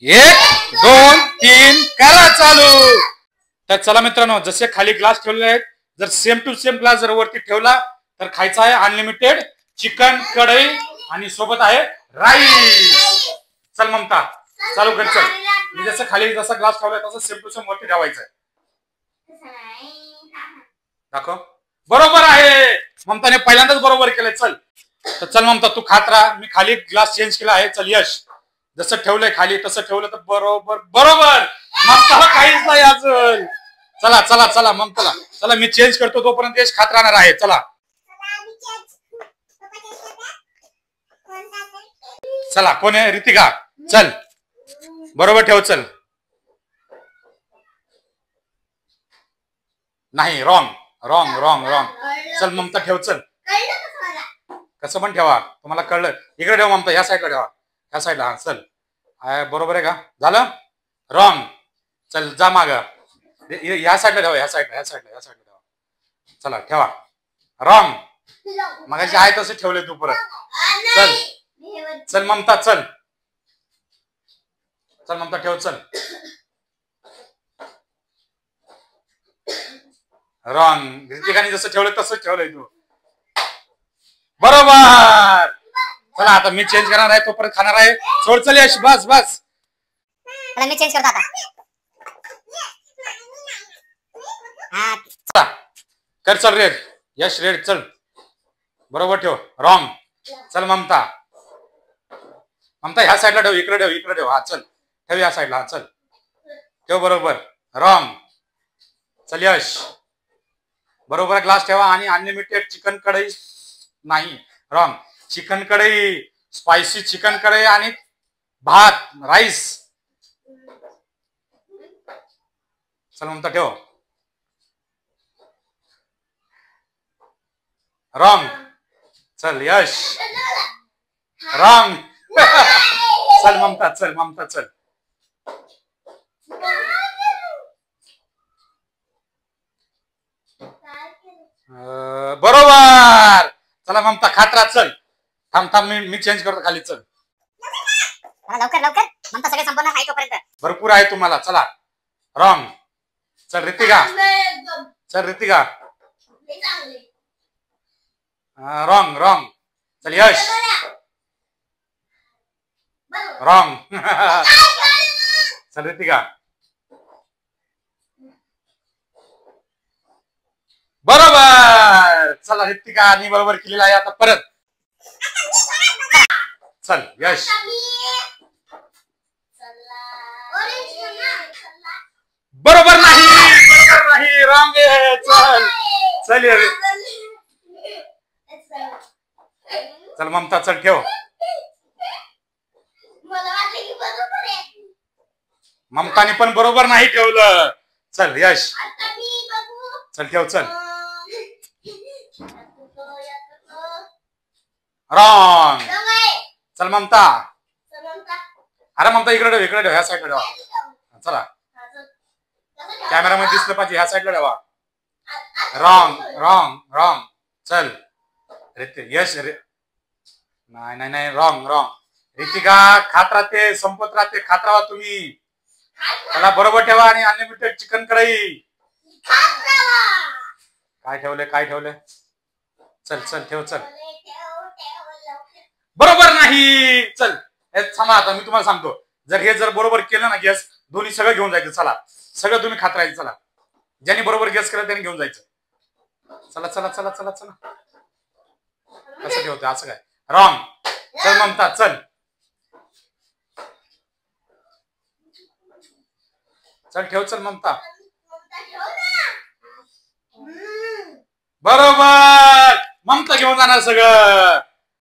1 2 3 करा चालू। तर चला मित्रांनो, जसे खाली ग्लास ठेवले आहेत, जर सेम टू सेम ग्लास जर वरती ठेवला तर खायचा आहे अनलिमिटेड चिकन कढई आणि सोबत आहे राईस। चल ममता चालू कर चल। मी जसं खाली जसा ग्लास ठेवलाय तसं सेम टू सेम वरती ठेवायचं आहे। दाखव, बरोबर आहे। ममताने पहिल्यांदाच बरोबर केलंय। चल तर चल ममता तू खात राहा, मी खाली ग्लास चेंज केला आहे। चल यश, जसं ठेवलंय खाली तसं ठेवलं तर बरोबर बरोबर। ममताला काहीच नाही अजून। चला चला चला ममताला, चला मी चेंज करतो तोपर्यंत यश खात राहणार आहे। चला चला, कोण आहे? रितिका। चल बरोबर ठेव। चल नाही, रॉंग रॉंग रॉंग रॉंग। चल ममता ठेव। चल कसं पण ठेवा, तुम्हाला कळलं? इकडे ठेव ममता, ह्या साईडला ठेवा, ह्या साईडला। हा चल, बरोबर आहे का? झालं? रॉंग। चल जा माग, ह्या साईडला ठेवा, ह्या साईडला ह्या साईडला ह्या साईडला ठेवा। चला ठेवा। रॉंग। मगाशी आहे तसं ठेवले तू परत। चल चल ममता चल, चल ममता ठेव। चल रॉंग। रितिकाने जसं ठेवलं तसंच ठेवलंय तू। बरोबर। चला आता मी चेंज करणार आहे, तोपर्यंत खाणार आहे। सोड चल यश, बस बस। मी चेंज करतो आता। कर चल रेड, यश रेड। चल बरोबर ठेव। रॉंग। चल ममता, ममता ह्या साईडला ठेव, इकडे ठेव, इकडे ठेव। हा चल ठेव या साईडला। हा चल ठेव, बरोबर। रॉंग। चल यश, बरोबर ग्लास ठेवा आणि अनलिमिटेड चिकन कढई नाही, रॉंग। चिकन कढई, स्पायसी चिकन कढई आणि भात राईस। चल ममता ठेव। रॉंग। चल यश, रॉंग। चल ममता चल, ममता चल। बरोबर। चला ममता खात राहा। चल थांब थांब, मी चेंज करतो खाली। चल लवकर लवकर, ममता सगळे संपवणार आहे तोपर्यंत। भरपूर आहे तुम्हाला। चला रॉंग। चल रितिका, चल रितिका। Wrong wrong. चल यश, रॉंग। चल रितिका, बरोबर। चला रितिका आणि बरोबर केलेला आहे। आता परत चल यश, बरोबर नाही, बरोबर नाही, रॉंग आहे। चल चल चल ममता चल ठेव। ममताने पण बरोबर नाही ठेवलं। चल यश, चल ठेव। चल रॉंग। चल ममता, अरे ममता इकडे ठेव, इकडे ठेव, ह्या साईडला ठेवा। चला कॅमेरा मध्ये दिसलं पाहिजे, ह्या साईडला ठेवा। Wrong wrong wrong. चल यश, नाही नाही नाही, रॉंग रॉंग। रितिका खात राहते, संपत राहते, खात राहा तुम्ही। त्याला बरोबर ठेवा आणि अनलिमिटेड चिकन कढई। काय ठेवले, काय ठेवले? चल चल ठेव। चल बरोबर नाही। चल थांबा, आता मी तुम्हाला सांगतो, जर हे जर बरोबर केलं ना गॅस, दोन्ही सगळं घेऊन जायचं। चला सगळं तुम्ही खात राहायचं। चला, ज्यांनी बरोबर गॅस केलं त्यांनी घेऊन जायचं। चला चला चला चला चला। कसं ठेवतं असं काय? रॉंग। चल ममता चल, चल ठेव। चल ममता, बरोबर। ममता घेऊन जाणार सगळं।